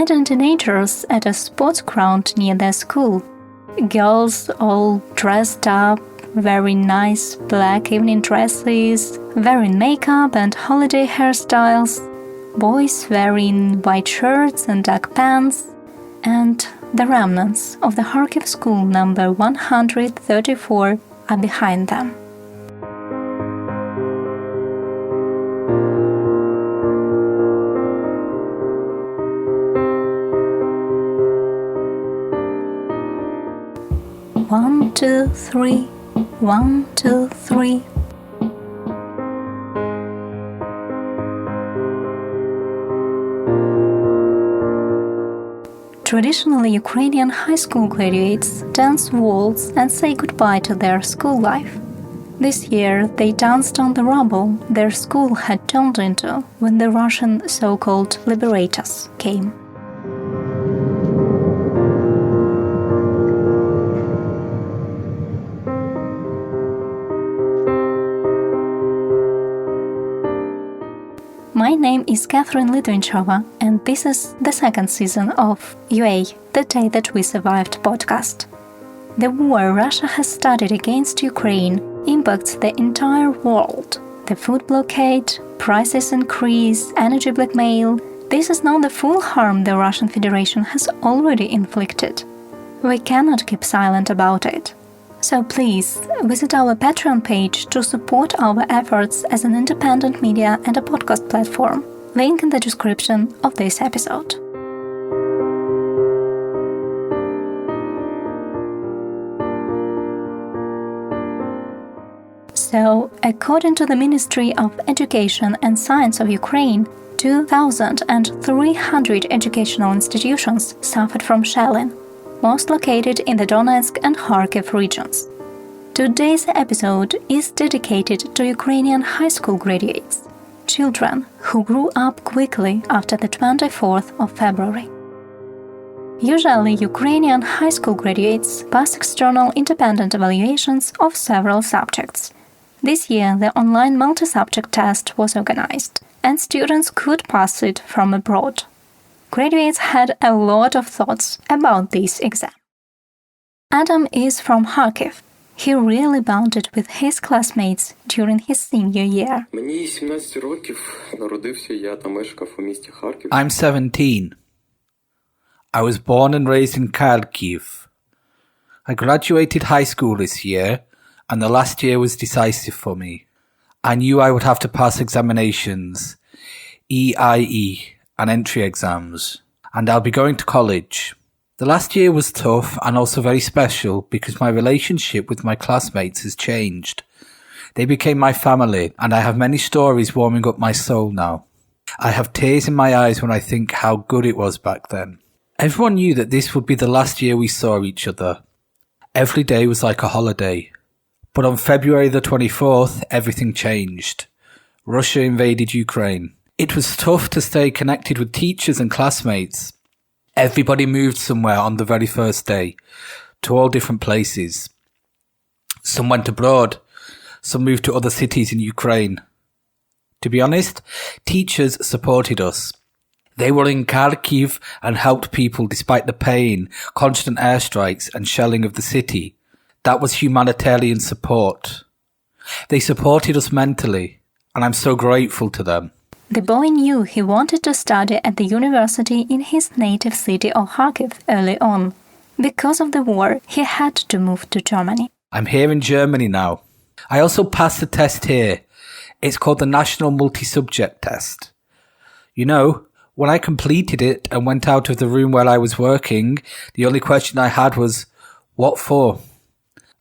abandoned teenagers at a sports ground near their school. Girls all dressed up, wearing nice black evening dresses, wearing makeup and holiday hairstyles, boys wearing white shirts and dark pants, and the remnants of the Kharkiv school number 134 are behind them. One, two, three. 1, 2, 3. Traditionally, Ukrainian high school graduates dance waltz and say goodbye to their school life. This year, they danced on the rubble their school had turned into when the Russian so-called liberators came. My name is Catherine Litvinchova, and this is the second season of UA, The Day That We Survived podcast. The war Russia has started against Ukraine impacts the entire world. The food blockade, prices increase, energy blackmail. This is not the full harm the Russian Federation has already inflicted. We cannot keep silent about it. So please, visit our Patreon page to support our efforts as an independent media and a podcast platform. Link in the description of this episode. So, according to the Ministry of Education and Science of Ukraine, 2,300 educational institutions suffered from shelling, most located in the Donetsk and Kharkiv regions. Today's episode is dedicated to Ukrainian high school graduates, children who grew up quickly after the 24th of February. Usually, Ukrainian high school graduates pass external independent evaluations of several subjects. This year, the online multi-subject test was organized, and students could pass it from abroad. Graduates had a lot of thoughts about this exam. Adam is from Kharkiv. He really bonded with his classmates during his senior year. I'm 17. I was born and raised in Kharkiv. I graduated high school this year, and the last year was decisive for me. I knew I would have to pass examinations, EIE, and entry exams, and I'll be going to college. The last year was tough and also very special because my relationship with my classmates has changed. They became my family, and I have many stories warming up my soul now. I have tears in my eyes when I think how good it was back then. Everyone knew that this would be the last year we saw each other. Every day was like a holiday. But on February the 24th, everything changed. Russia invaded Ukraine. It was tough to stay connected with teachers and classmates. Everybody moved somewhere on the very first day, to all different places. Some went abroad, some moved to other cities in Ukraine. To be honest, teachers supported us. They were in Kharkiv and helped people despite the pain, constant airstrikes and shelling of the city. That was humanitarian support. They supported us mentally, and I'm so grateful to them. The boy knew he wanted to study at the university in his native city of Kharkiv early on. Because of the war, he had to move to Germany. I'm here in Germany now. I also passed the test here. It's called the National Multi-Subject Test. You know, when I completed it and went out of the room where I was working, the only question I had was, what for?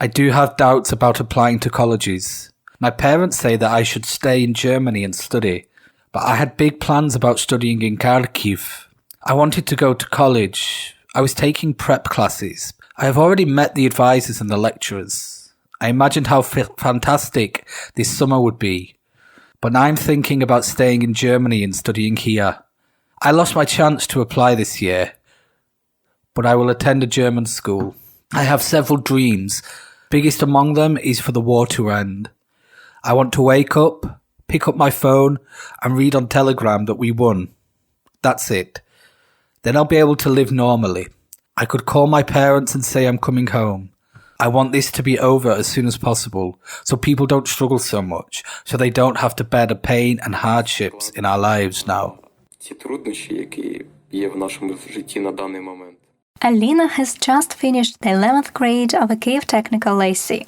I do have doubts about applying to colleges. My parents say that I should stay in Germany and study. But I had big plans about studying in Kharkiv. I wanted to go to college. I was taking prep classes. I have already met the advisors and the lecturers. I imagined how fantastic this summer would be. But now I'm thinking about staying in Germany and studying here. I lost my chance to apply this year, but I will attend a German school. I have several dreams. Biggest among them is for the war to end. I want to wake up, pick up my phone and read on Telegram that we won. That's it. Then I'll be able to live normally. I could call my parents and say I'm coming home. I want this to be over as soon as possible, so people don't struggle so much, so they don't have to bear the pain and hardships in our lives now. Alina has just finished the 11th grade of a Kiev Technical AC.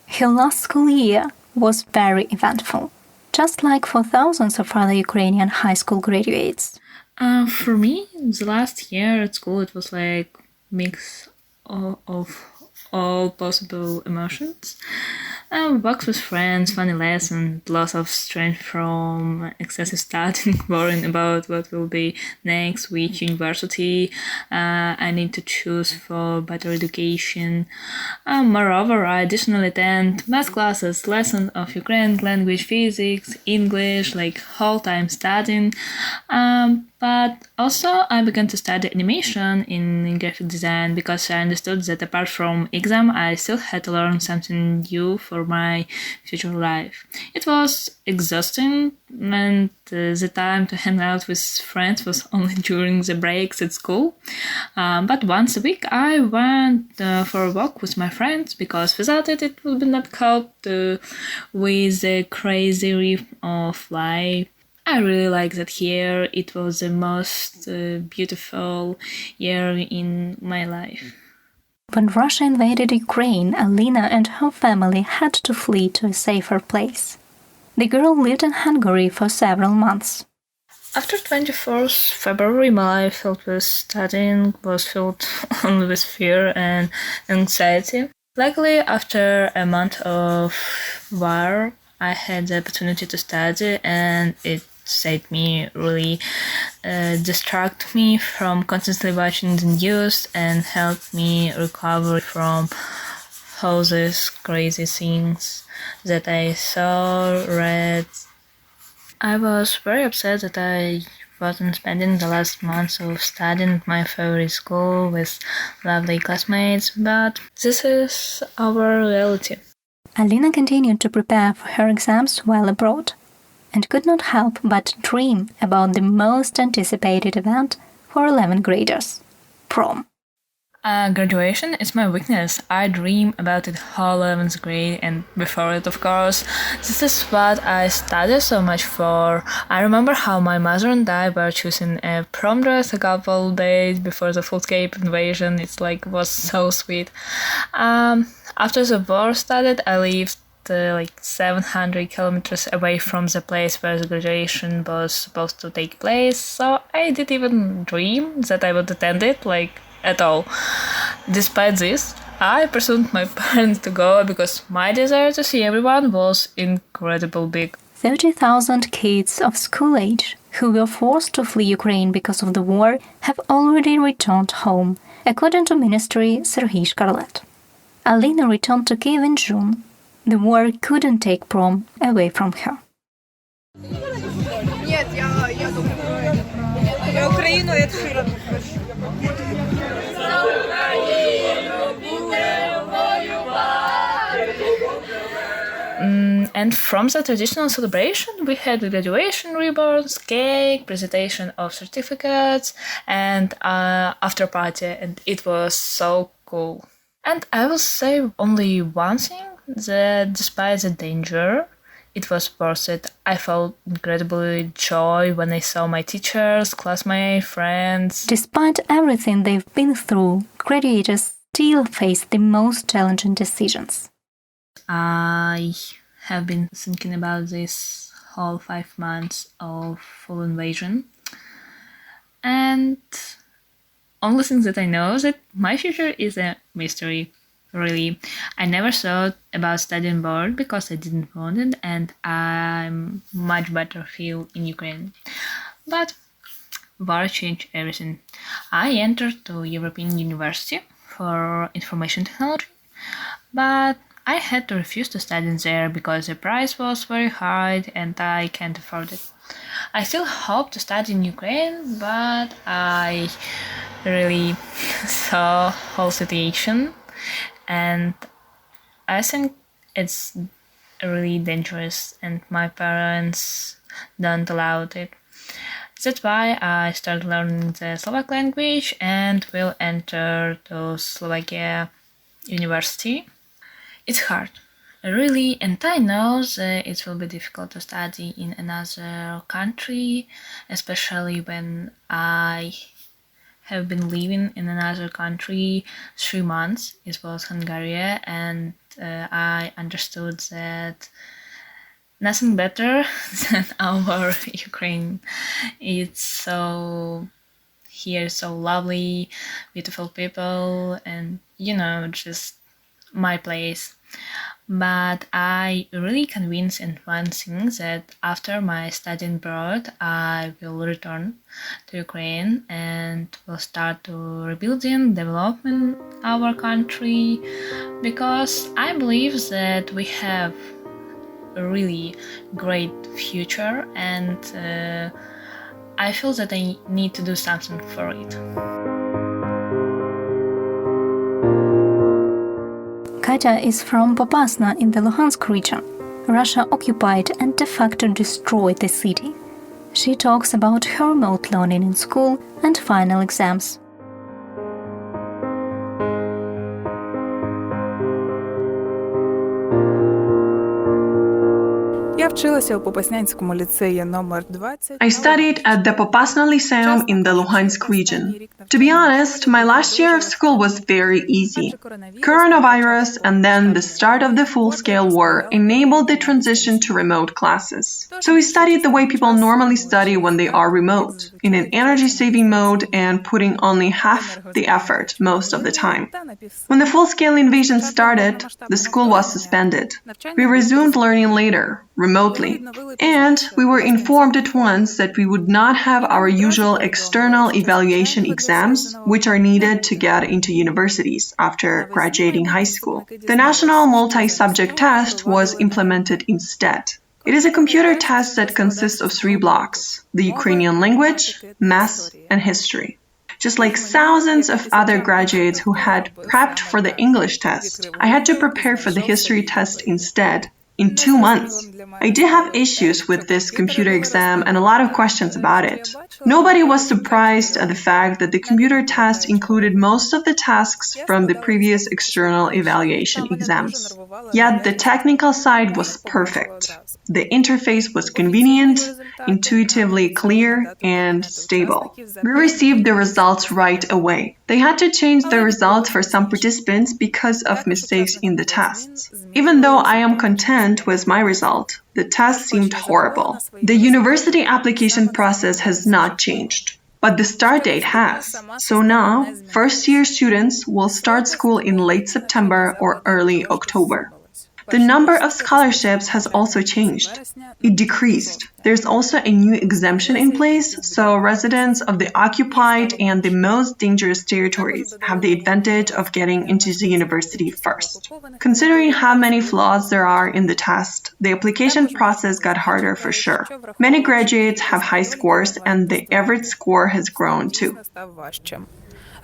Her last school year was very eventful, just like for thousands of other Ukrainian high school graduates. For me, the last year at school, it was like mix of all possible emotions. Walks with friends, funny lessons, lots of strength from excessive studying, worrying about what will be next, which university I need to choose for better education. Moreover, I additionally attend math classes, lessons of Ukrainian language, physics, English, like whole time studying. But also I began to study animation in graphic design because I understood that apart from exam, I still had to learn something new for my future life. It was exhausting, and the time to hang out with friends was only during the breaks at school. But once a week I went for a walk with my friends because without it, it would not cope with the crazy rhythm of life. I really like that year. It was the most beautiful year in my life. When Russia invaded Ukraine, Alina and her family had to flee to a safer place. The girl lived in Hungary for several months. After 24th February, my life filled with studying was filled only with fear and anxiety. Luckily, after a month of war, I had the opportunity to study, and it saved me, really distract me from constantly watching the news and helped me recover from all these crazy things that I saw, read. I was very upset that I wasn't spending the last months of studying at my favorite school with lovely classmates, but this is our reality. Alina continued to prepare for her exams while abroad, and could not help but dream about the most anticipated event for 11th graders, prom. Graduation is my weakness. I dream about it whole 11th grade and before it, of course. This is what I studied so much for. I remember how my mother and I were choosing a prom dress a couple days before the full-scale invasion. It's like was so sweet. After the war started, I lived 700 kilometers away from the place where the graduation was supposed to take place, so I didn't even dream that I would attend it, at all. Despite this, I persuaded my parents to go because my desire to see everyone was incredibly big. 30,000 kids of school age who were forced to flee Ukraine because of the war have already returned home, according to Ministry Serhiy Shkarlet. Alina returned to Kiev in June. The war couldn't take prom away from her. And from the traditional celebration, we had graduation ribbons, cake, presentation of certificates, and after party, and it was so cool. And I will say only one thing, that despite the danger, it was worth it. I felt incredibly joy when I saw my teachers, classmates, friends. Despite everything they've been through, graduates still face the most challenging decisions. I have been thinking about this whole 5 months of full invasion, and only thing that I know is that my future is a mystery. Really, I never thought about studying abroad because I didn't want it, and I'm much better feel in Ukraine. But war changed everything. I entered to European University for information technology, but I had to refuse to study there because the price was very high and I can't afford it. I still hope to study in Ukraine, but I really saw whole situation, and I think it's really dangerous, and my parents don't allow it. That's why I started learning the Slovak language and will enter the Slovakia university. It's hard, really, and I know that it will be difficult to study in another country, especially when I have been living in another country 3 months. It was Hungary, and I understood that nothing better than our Ukraine. It's so here, so lovely, beautiful people, and just my place. But I really convinced in one thing that after my studying abroad, I will return to Ukraine and will start to rebuilding, developing our country, because I believe that we have a really great future, and I feel that I need to do something for it. Katya is from Popasna in the Luhansk region. Russia occupied and de facto destroyed the city. She talks about her remote learning in school and final exams. I studied at the Popasna Lyceum in the Luhansk region. To be honest, my last year of school was very easy. Coronavirus and then the start of the full-scale war enabled the transition to remote classes. So we studied the way people normally study when they are remote, in an energy-saving mode and putting only half the effort most of the time. When the full-scale invasion started, the school was suspended. We resumed learning later, remotely, and we were informed at once that we would not have our usual external evaluation exams, which are needed to get into universities after graduating high school. The national multi-subject test was implemented instead. It is a computer test that consists of 3 blocks: the Ukrainian language, math, and history. Just like thousands of other graduates who had prepped for the English test, I had to prepare for the history test instead. In 2 months. I did have issues with this computer exam and a lot of questions about it. Nobody was surprised at the fact that the computer test included most of the tasks from the previous external evaluation exams. Yet the technical side was perfect. The interface was convenient, intuitively clear, and stable. We received the results right away. They had to change the results for some participants because of mistakes in the tests. Even though I am content with my result, the test seemed horrible. The university application process has not changed, but the start date has. So now, first-year students will start school in late September or early October. The number of scholarships has also changed. It decreased. There's also a new exemption in place, so residents of the occupied and the most dangerous territories have the advantage of getting into the university first. Considering how many flaws there are in the test, the application process got harder for sure. Many graduates have high scores, and the average score has grown too.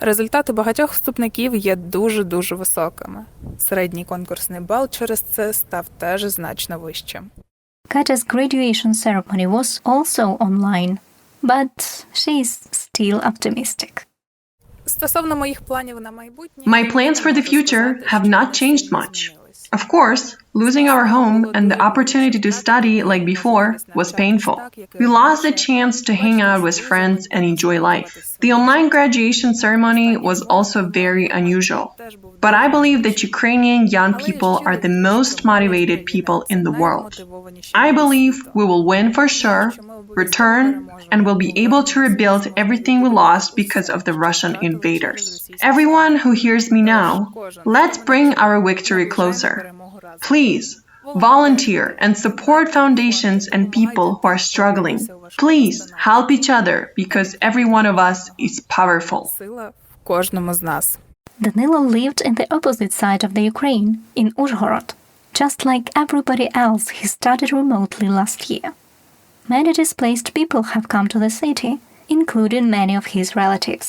Результати багатьох вступників є дуже-дуже високими. Середній конкурсний бал через це став теж значно вищим. Katya's graduation ceremony was also online, but she's still optimistic. Стосовно моїх планів на майбутнє... My plans for the future have not changed much. Of course, losing our home and the opportunity to study like before was painful. We lost the chance to hang out with friends and enjoy life. The online graduation ceremony was also very unusual. But I believe that Ukrainian young people are the most motivated people in the world. I believe we will win for sure, return, and will be able to rebuild everything we lost because of the Russian invaders. Everyone who hears me now, let's bring our victory closer. Please, volunteer and support foundations and people who are struggling. Please help each other because every one of us is powerful. Danilo lived in the opposite side of the Ukraine, in Uzhhorod. Just like everybody else, he studied remotely last year. Many displaced people have come to the city, including many of his relatives.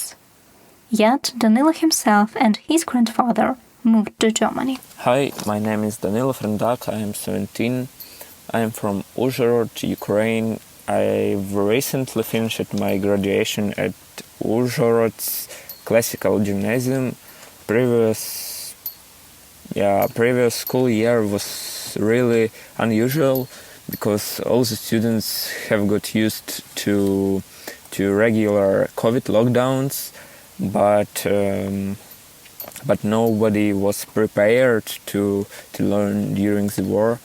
Yet Danilo himself and his grandfather moved to Germany. Hi, my name is Danilo Frendak. I am 17. I am from Uzhhorod, Ukraine, I've recently finished my graduation at Uzhorod's Classical Gymnasium. Previous school year was really unusual because all the students have got used to regular COVID lockdowns, but nobody was prepared to learn during the war.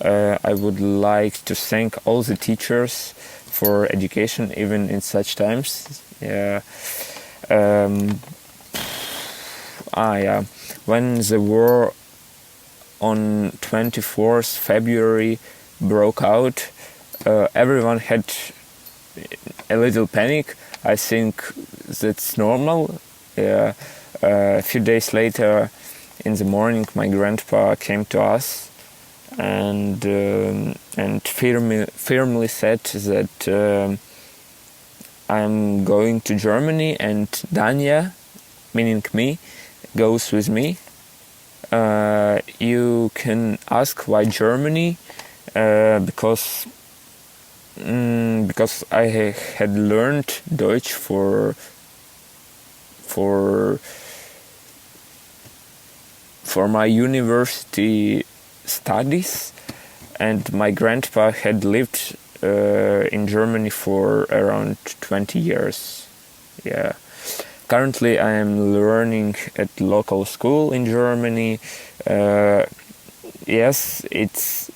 I would like to thank all the teachers for education even in such times. When the war on 24th February broke out, everyone had a little panic. I think that's normal. A few days later in the morning, my grandpa came to us and firmly said that I'm going to Germany and Danya, meaning me, goes with me. You can ask why Germany, because I had learned Deutsch for my university studies, and my grandpa had lived in Germany for around 20 years. Currently I am learning at local school in Germany. Yes, it's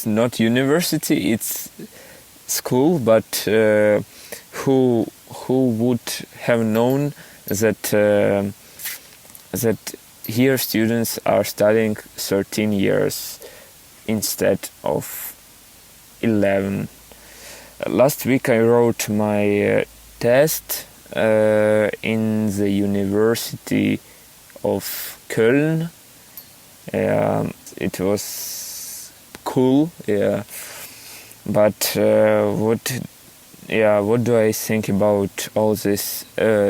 not university, it's school, but who would have known that here students are studying 13 years instead of 11. Last week I wrote my test in the University of Köln. It was cool, but what do I think about all these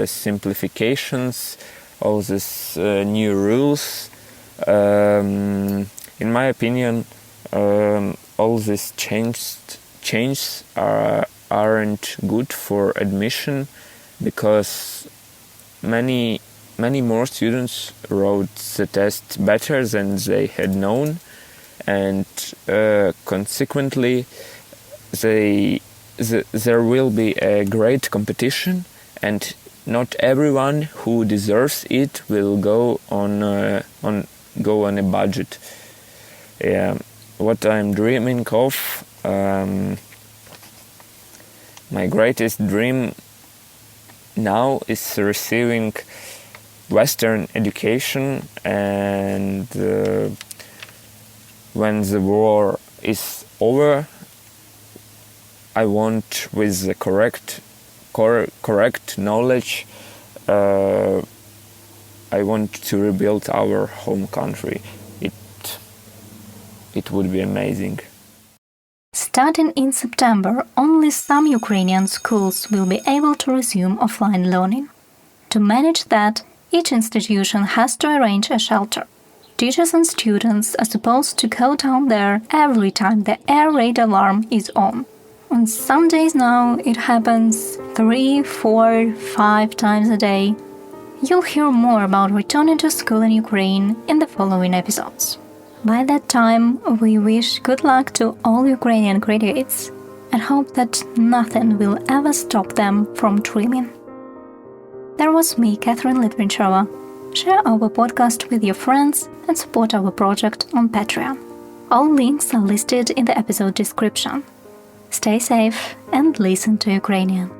simplifications, all these new rules? In my opinion, all these changes aren't good for admission, because many more students wrote the test better than they had known, and consequently there will be a great competition, and not everyone who deserves it will go on a budget. What I'm dreaming of, my greatest dream now is receiving Western education, and when the war is over, I want, with the correct knowledge, I want to rebuild our home country. It would be amazing. Starting in September, only some Ukrainian schools will be able to resume offline learning. To manage that, each institution has to arrange a shelter. Teachers and students are supposed to go down there every time the air raid alarm is on. On some days now, it happens 3, 4, 5 times a day. You'll hear more about returning to school in Ukraine in the following episodes. By that time, we wish good luck to all Ukrainian graduates and hope that nothing will ever stop them from dreaming. There was me, Catherine Litvinchova. Share our podcast with your friends and support our project on Patreon. All links are listed in the episode description. Stay safe and listen to Ukrainian.